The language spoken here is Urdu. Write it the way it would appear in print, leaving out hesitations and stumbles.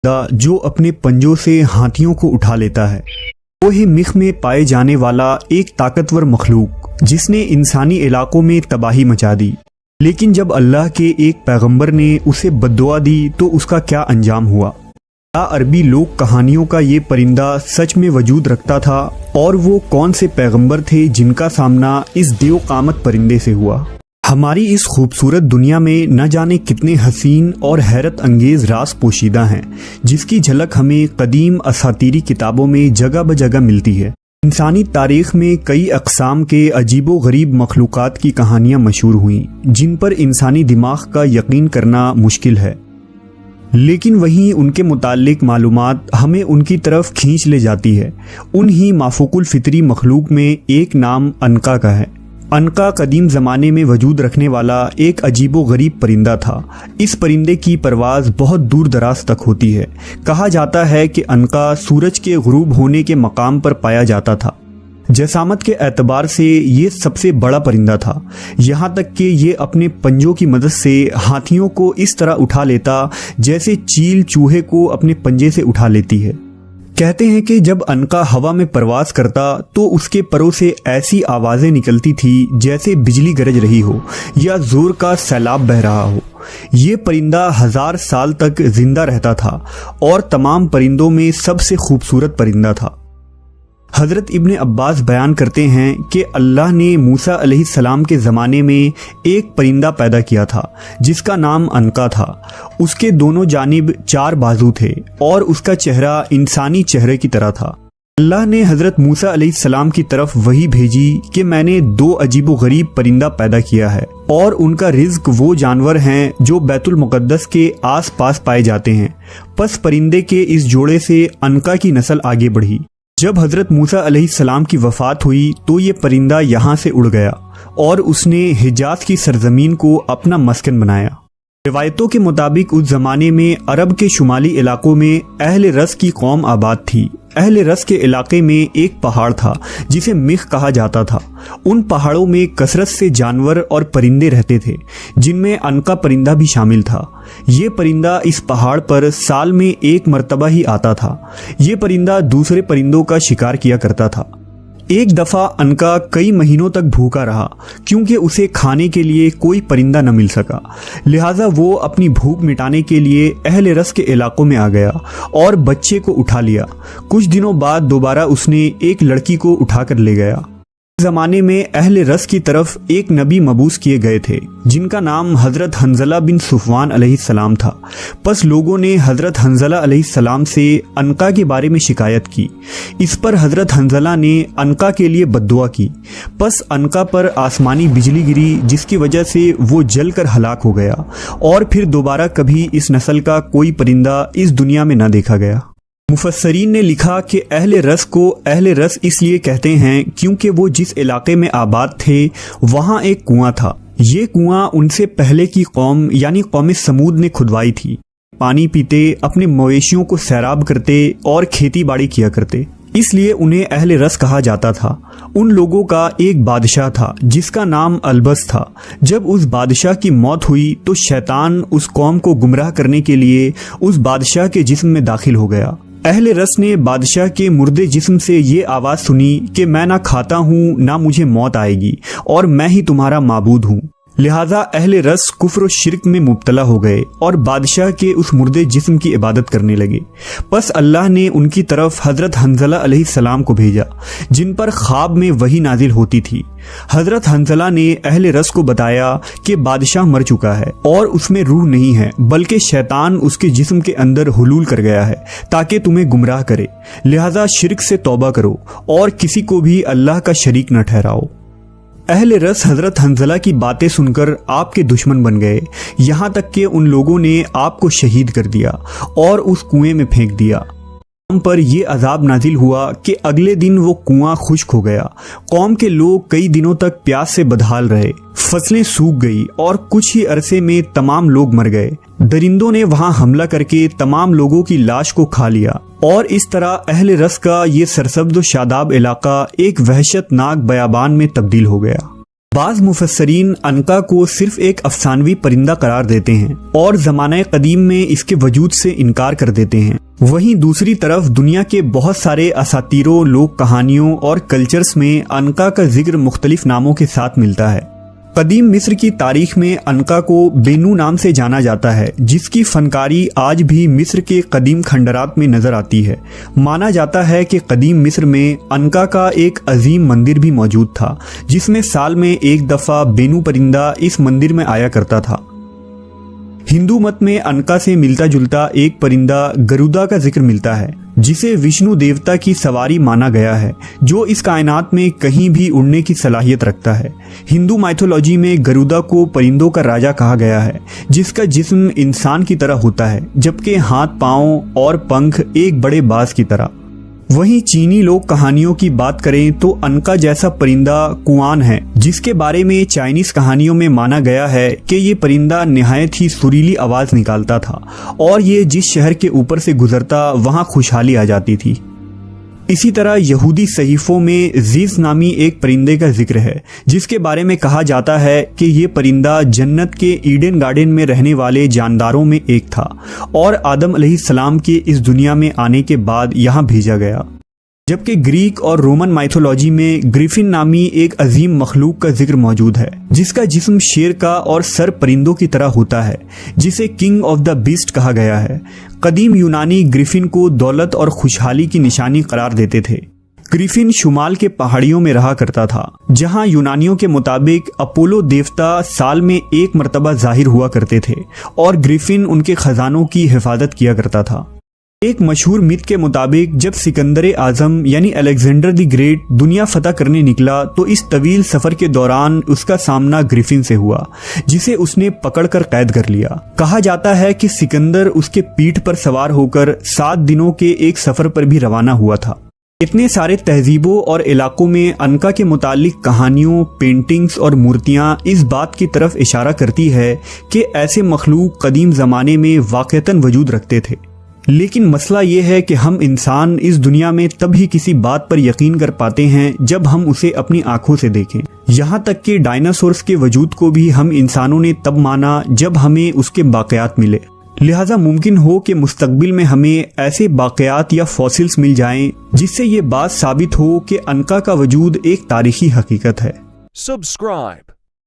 جو اپنے پنجوں سے ہاتھیوں کو اٹھا لیتا ہے۔ کوہ مخ میں پائے جانے والا ایک طاقتور مخلوق جس نے انسانی علاقوں میں تباہی مچا دی، لیکن جب اللہ کے ایک پیغمبر نے اسے بددعا دی تو اس کا کیا انجام ہوا۔ عربی لوک کہانیوں کا یہ پرندہ سچ میں وجود رکھتا تھا، اور وہ کون سے پیغمبر تھے جن کا سامنا اس دیو قامت پرندے سے ہوا۔ ہماری اس خوبصورت دنیا میں نہ جانے کتنے حسین اور حیرت انگیز راز پوشیدہ ہیں، جس کی جھلک ہمیں قدیم اساطیری کتابوں میں جگہ بجگہ ملتی ہے۔ انسانی تاریخ میں کئی اقسام کے عجیب و غریب مخلوقات کی کہانیاں مشہور ہوئیں، جن پر انسانی دماغ کا یقین کرنا مشکل ہے، لیکن وہیں ان کے متعلق معلومات ہمیں ان کی طرف کھینچ لے جاتی ہے۔ انہی مافوق الفطری مخلوق میں ایک نام عنقا کا ہے۔ عنقا قدیم زمانے میں وجود رکھنے والا ایک عجیب و غریب پرندہ تھا۔ اس پرندے کی پرواز بہت دور دراز تک ہوتی ہے۔ کہا جاتا ہے کہ عنقا سورج کے غروب ہونے کے مقام پر پایا جاتا تھا۔ جسامت کے اعتبار سے یہ سب سے بڑا پرندہ تھا، یہاں تک کہ یہ اپنے پنجوں کی مدد سے ہاتھیوں کو اس طرح اٹھا لیتا جیسے چیل چوہے کو اپنے پنجے سے اٹھا لیتی ہے۔ کہتے ہیں کہ جب عنقا ہوا میں پرواز کرتا تو اس کے پروں سے ایسی آوازیں نکلتی تھی جیسے بجلی گرج رہی ہو یا زور کا سیلاب بہہ رہا ہو۔ یہ پرندہ 1000 سال تک زندہ رہتا تھا اور تمام پرندوں میں سب سے خوبصورت پرندہ تھا۔ حضرت ابن عباس بیان کرتے ہیں کہ اللہ نے موسیٰ علیہ السلام کے زمانے میں ایک پرندہ پیدا کیا تھا جس کا نام عنقا تھا۔ اس کے دونوں جانب 4 بازو تھے اور اس کا چہرہ انسانی چہرے کی طرح تھا۔ اللہ نے حضرت موسیٰ علیہ السلام کی طرف وحی بھیجی کہ میں نے 2 عجیب و غریب پرندہ پیدا کیا ہے، اور ان کا رزق وہ جانور ہیں جو بیت المقدس کے آس پاس پائے جاتے ہیں۔ پس پرندے کے اس جوڑے سے عنقا کی نسل آگے بڑھی۔ جب حضرت موسیٰ علیہ السلام کی وفات ہوئی تو یہ پرندہ یہاں سے اڑ گیا اور اس نے حجاز کی سرزمین کو اپنا مسکن بنایا۔ روایتوں کے مطابق اس زمانے میں عرب کے شمالی علاقوں میں اہل رس کی قوم آباد تھی۔ اہل رس کے علاقے میں ایک پہاڑ تھا جسے مخ کہا جاتا تھا۔ ان پہاڑوں میں کثرت سے جانور اور پرندے رہتے تھے، جن میں عنقا پرندہ بھی شامل تھا۔ یہ پرندہ اس پہاڑ پر سال میں 1 مرتبہ ہی آتا تھا۔ یہ پرندہ دوسرے پرندوں کا شکار کیا کرتا تھا۔ ایک دفعہ عنقا کئی مہینوں تک بھوکا رہا کیونکہ اسے کھانے کے لیے کوئی پرندہ نہ مل سکا، لہٰذا وہ اپنی بھوک مٹانے کے لیے اہل رس کے علاقوں میں آ گیا اور بچے کو اٹھا لیا۔ کچھ دنوں بعد دوبارہ اس نے ایک لڑکی کو اٹھا کر لے گیا۔ اس زمانے میں اہل رس کی طرف ایک نبی مبعوث کیے گئے تھے جن کا نام حضرت حنظلہ بن صفوان علیہ السلام تھا۔ پس لوگوں نے حضرت حنظلہ علیہ السلام سے عنقا کے بارے میں شکایت کی۔ اس پر حضرت حنظلہ نے عنقا کے لیے بددعا کی۔ پس عنقا پر آسمانی بجلی گری جس کی وجہ سے وہ جل کر ہلاک ہو گیا، اور پھر دوبارہ کبھی اس نسل کا کوئی پرندہ اس دنیا میں نہ دیکھا گیا۔ مفسرین نے لکھا کہ اہل رس کو اہل رس اس لیے کہتے ہیں کیونکہ وہ جس علاقے میں آباد تھے وہاں ایک کنواں تھا۔ یہ کنواں ان سے پہلے کی قوم یعنی قوم سمود نے کھدوائی تھی۔ پانی پیتے، اپنے مویشیوں کو سیراب کرتے اور کھیتی باڑی کیا کرتے، اس لیے انہیں اہل رس کہا جاتا تھا۔ ان لوگوں کا ایک بادشاہ تھا جس کا نام البس تھا۔ جب اس بادشاہ کی موت ہوئی تو شیطان اس قوم کو گمراہ کرنے کے لیے اس بادشاہ کے جسم میں داخل ہو گیا۔ اہل رس نے بادشاہ کے مردے جسم سے یہ آواز سنی کہ میں نہ کھاتا ہوں نہ مجھے موت آئے گی، اور میں ہی تمہارا معبود ہوں۔ لہٰذا اہل رس کفر و شرک میں مبتلا ہو گئے اور بادشاہ کے اس مردے جسم کی عبادت کرنے لگے۔ پس اللہ نے ان کی طرف حضرت حنظلہ علیہ السلام کو بھیجا جن پر خواب میں وحی نازل ہوتی تھی۔ حضرت حنظلہ نے اہل رس کو بتایا کہ بادشاہ مر چکا ہے اور اس میں روح نہیں ہے، بلکہ شیطان اس کے جسم کے اندر حلول کر گیا ہے تاکہ تمہیں گمراہ کرے، لہٰذا شرک سے توبہ کرو اور کسی کو بھی اللہ کا شریک نہ ٹھہراؤ۔ اہل رس حضرت حنظلہ کی باتیں سن کر آپ کے دشمن بن گئے، یہاں تک کہ ان لوگوں نے آپ کو شہید کر دیا اور اس کنویں میں پھینک دیا۔ قوم پر یہ عذاب نازل ہوا کہ اگلے دن وہ کنواں خشک ہو گیا۔ قوم کے لوگ کئی دنوں تک پیاس سے بدحال رہے، فصلیں سوکھ گئی اور کچھ ہی عرصے میں تمام لوگ مر گئے۔ درندوں نے وہاں حملہ کر کے تمام لوگوں کی لاش کو کھا لیا، اور اس طرح اہل رس کا یہ سرسبز و شاداب علاقہ ایک وحشت ناک بیابان میں تبدیل ہو گیا۔ بعض مفسرین عنقا کو صرف ایک افسانوی پرندہ قرار دیتے ہیں اور زمانہ قدیم میں اس کے وجود سے انکار کر دیتے ہیں۔ وہیں دوسری طرف دنیا کے بہت سارے اساطیروں، لوک کہانیوں اور کلچرز میں عنقا کا ذکر مختلف ناموں کے ساتھ ملتا ہے۔ قدیم مصر کی تاریخ میں عنقا کو بینو نام سے جانا جاتا ہے، جس کی فنکاری آج بھی مصر کے قدیم کھنڈرات میں نظر آتی ہے۔ مانا جاتا ہے کہ قدیم مصر میں عنقا کا ایک عظیم مندر بھی موجود تھا، جس میں سال میں ایک دفعہ بینو پرندہ اس مندر میں آیا کرتا تھا۔ ہندو مت میں عنقا سے ملتا جلتا ایک پرندہ گرودا کا ذکر ملتا ہے، جسے وشنو دیوتا کی سواری مانا گیا ہے، جو اس کائنات میں کہیں بھی اڑنے کی صلاحیت رکھتا ہے۔ ہندو مائتھولوجی میں گرودا کو پرندوں کا راجا کہا گیا ہے، جس کا جسم انسان کی طرح ہوتا ہے، جبکہ ہاتھ، پاؤں اور پنکھ ایک بڑے باز کی طرح۔ وہیں چینی لوک کہانیوں کی بات کریں تو عنقا جیسا پرندہ کوان ہے، جس کے بارے میں چائنیز کہانیوں میں مانا گیا ہے کہ یہ پرندہ نہایت ہی سریلی آواز نکالتا تھا اور یہ جس شہر کے اوپر سے گزرتا وہاں خوشحالی آ جاتی تھی۔ اسی طرح یہودی صحیفوں میں زیز نامی ایک پرندے کا ذکر ہے، جس کے بارے میں کہا جاتا ہے کہ یہ پرندہ جنت کے ایڈن گارڈن میں رہنے والے جانداروں میں ایک تھا اور آدم علیہ السلام کے اس دنیا میں آنے کے بعد یہاں بھیجا گیا۔ جبکہ گریک اور رومن مائتھولوجی میں گریفن نامی ایک عظیم مخلوق کا ذکر موجود ہے، جس کا جسم شیر کا اور سر پرندوں کی طرح ہوتا ہے، جسے کنگ آف دا بیسٹ کہا گیا ہے۔ قدیم یونانی گریفن کو دولت اور خوشحالی کی نشانی قرار دیتے تھے۔ گریفن شمال کے پہاڑیوں میں رہا کرتا تھا، جہاں یونانیوں کے مطابق اپولو دیوتا سال میں ایک مرتبہ ظاہر ہوا کرتے تھے اور گریفن ان کے خزانوں کی حفاظت کیا کرتا تھا۔ ایک مشہور میت کے مطابق جب سکندر اعظم یعنی الیگزینڈر دی گریٹ دنیا فتح کرنے نکلا تو اس طویل سفر کے دوران اس کا سامنا گریفن سے ہوا، جسے اس نے پکڑ کر قید کر لیا۔ کہا جاتا ہے کہ سکندر اس کے پیٹھ پر سوار ہو کر 7 دنوں کے ایک سفر پر بھی روانہ ہوا تھا۔ اتنے سارے تہذیبوں اور علاقوں میں عنقا کے متعلق کہانیوں، پینٹنگز اور مورتیاں اس بات کی طرف اشارہ کرتی ہے کہ ایسے مخلوق قدیم زمانے میں واقعتاً وجود رکھتے تھے۔ لیکن مسئلہ یہ ہے کہ ہم انسان اس دنیا میں تب ہی کسی بات پر یقین کر پاتے ہیں جب ہم اسے اپنی آنکھوں سے دیکھیں۔ یہاں تک کہ ڈائناسورز کے وجود کو بھی ہم انسانوں نے تب مانا جب ہمیں اس کے باقیات ملے۔ لہٰذا ممکن ہو کہ مستقبل میں ہمیں ایسے باقیات یا فوسلز مل جائیں جس سے یہ بات ثابت ہو کہ عنقا کا وجود ایک تاریخی حقیقت ہے۔ Subscribe